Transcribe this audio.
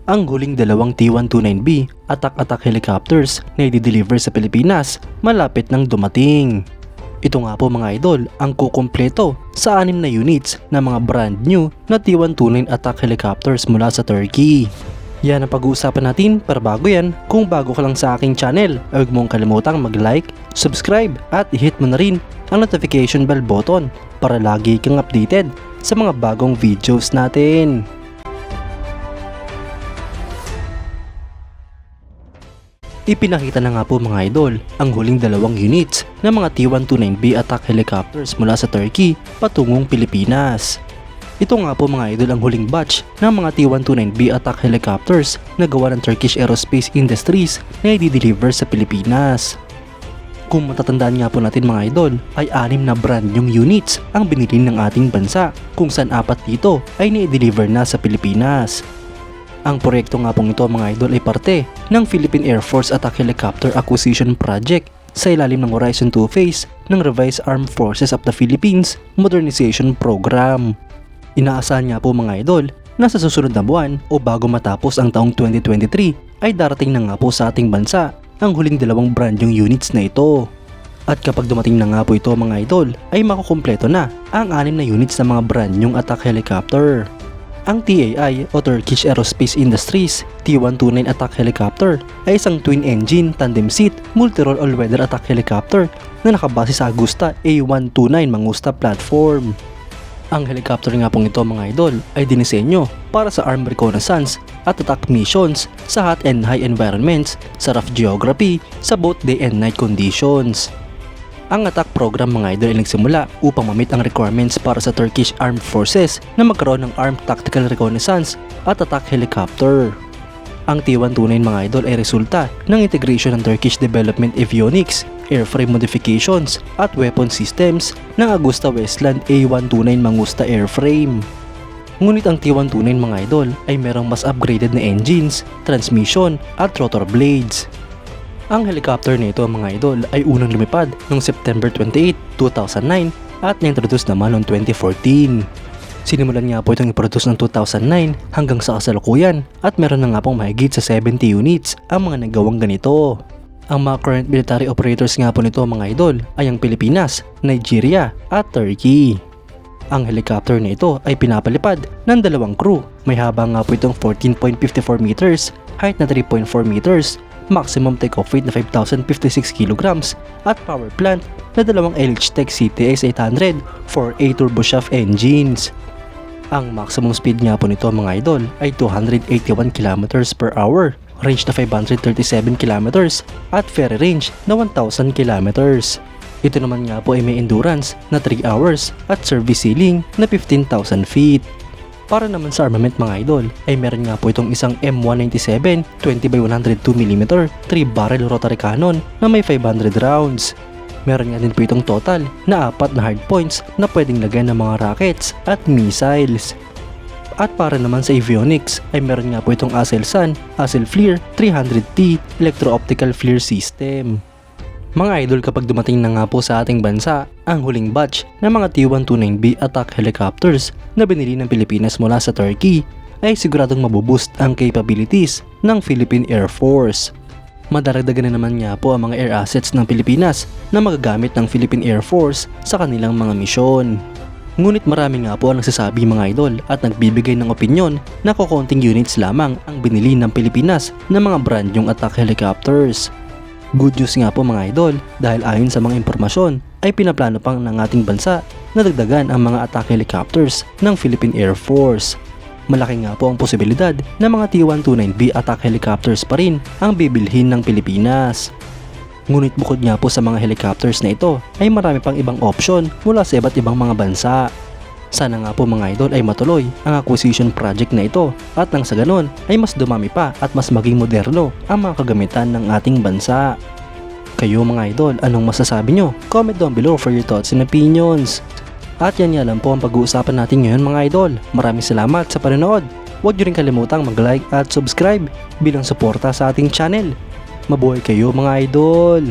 ang huling dalawang T-129B attack helicopters na i-deliver sa Pilipinas malapit nang dumating. Ito nga po mga idol ang kukumpleto sa 6 na units na mga brand new na T-129 attack helicopters mula sa Turkey. Yan ang pag-uusapan natin, pero bago yan, kung bago ka lang sa aking channel, ay huwag mong kalimutang mag-like, subscribe at i-hit mo na rin ang notification bell button para lagi kang updated sa mga bagong videos natin. Ipinakita na nga po mga idol ang huling dalawang units ng mga T-129B attack helicopters mula sa Turkey patungong Pilipinas. Ito nga po mga idol ang huling batch ng mga T-129B attack helicopters na gawa ng Turkish Aerospace Industries na i-deliver sa Pilipinas. Kung matatandaan nga po natin mga idol, ay 6 na brand new units ang binili ng ating bansa, kung saan 4 dito ay na-deliver na sa Pilipinas. Ang proyekto nga pong ito mga idol ay parte ng Philippine Air Force Attack Helicopter Acquisition Project sa ilalim ng Horizon 2 phase ng Revised Armed Forces of the Philippines Modernization Program. Inaasahan nga po mga idol na sa susunod na buwan o bago matapos ang taong 2023 ay darating na nga po sa ating bansa ang huling dalawang brand new units na ito. At kapag dumating na nga po ito mga idol ay makukumpleto na ang 6 na units ng mga brand new attack helicopter. Ang TAI o Turkish Aerospace Industries T-129 attack helicopter ay isang twin-engine, tandem-seat, multi-role all-weather attack helicopter na nakabase sa Agusta A129 Mangusta platform. Ang helicopter nga pong ito mga idol ay dinisenyo para sa armed reconnaissance at attack missions sa hot and high environments, sa rough geography, sa both day and night conditions. Ang attack program mga idol ay nagsimula upang ma-meet ang requirements para sa Turkish Armed Forces na magkaroon ng Armed Tactical Reconnaissance at Attack Helicopter. Ang T-129 mga idol ay resulta ng integration ng Turkish Development Avionics, airframe modifications at weapon systems ng Agusta Westland A129 Mangusta airframe. Ngunit ang T-129 mga idol ay merong mas upgraded na engines, transmission at rotor blades. Ang helicopter nito mga idol ay unang lumipad noong September 28, 2009 at na-introduce naman noong 2014. Sinimulan nga po itong i-produce noong 2009 hanggang sa kasalukuyan at meron na nga pong mahigit sa 70 units ang mga nagawang ganito. Ang mga current military operators nga po nito mga idol ay ang Pilipinas, Nigeria at Turkey. Ang helicopter na ito ay pinapalipad ng 2 crew. May haba nga po itong 14.54 meters, height na 3.4 meters, maximum takeoff weight na 5,056 kilograms at power plant na 2 LH-Tech CTS-800 4A turboshaft engines. Ang maximum speed nga po nito mga idol ay 281 km per hour, range na 537 km at ferry range na 1,000 km. Ito naman nga po ay may endurance na 3 hours at service ceiling na 15,000 feet. Para naman sa armament mga idol ay meron nga po itong isang M197 20x102mm 3-barrel rotary cannon na may 500 rounds. Meron nga din po itong total na 4 na hardpoints na pwedeng lagyan ng mga rockets at missiles. At para naman sa avionics ay meron nga po itong Aselsan Flare 300T electro-optical flare system. Mga idol, kapag dumating na nga po sa ating bansa ang huling batch ng mga T-129B attack helicopters na binili ng Pilipinas mula sa Turkey ay siguradong mabuboost ang capabilities ng Philippine Air Force. Madaragdagan na naman nga po ang mga air assets ng Pilipinas na magagamit ng Philippine Air Force sa kanilang mga misyon. Ngunit marami nga po ang nagsasabi mga idol at nagbibigay ng opinyon na kokonting units lamang ang binili ng Pilipinas ng mga brand yung attack helicopters. Good news nga po mga idol dahil ayon sa mga impormasyon ay pinaplano pang ng ating bansa na dagdagan ang mga attack helicopters ng Philippine Air Force. Malaki nga po ang posibilidad na mga T-129B attack helicopters pa rin ang bibilhin ng Pilipinas. Ngunit bukod nga po sa mga helicopters na ito ay marami pang ibang option mula sa iba't ibang mga bansa. Sana nga po mga idol ay matuloy ang acquisition project na ito at nang sa ganon ay mas dumami pa at mas maging moderno ang mga kagamitan ng ating bansa. Kayo mga idol, anong masasabi nyo? Comment down below for your thoughts and opinions. At yan nga lang po ang pag-uusapan natin ngayon mga idol. Maraming salamat sa panonood. Huwag nyo rin kalimutang mag-like at subscribe bilang suporta sa ating channel. Mabuhay kayo mga idol!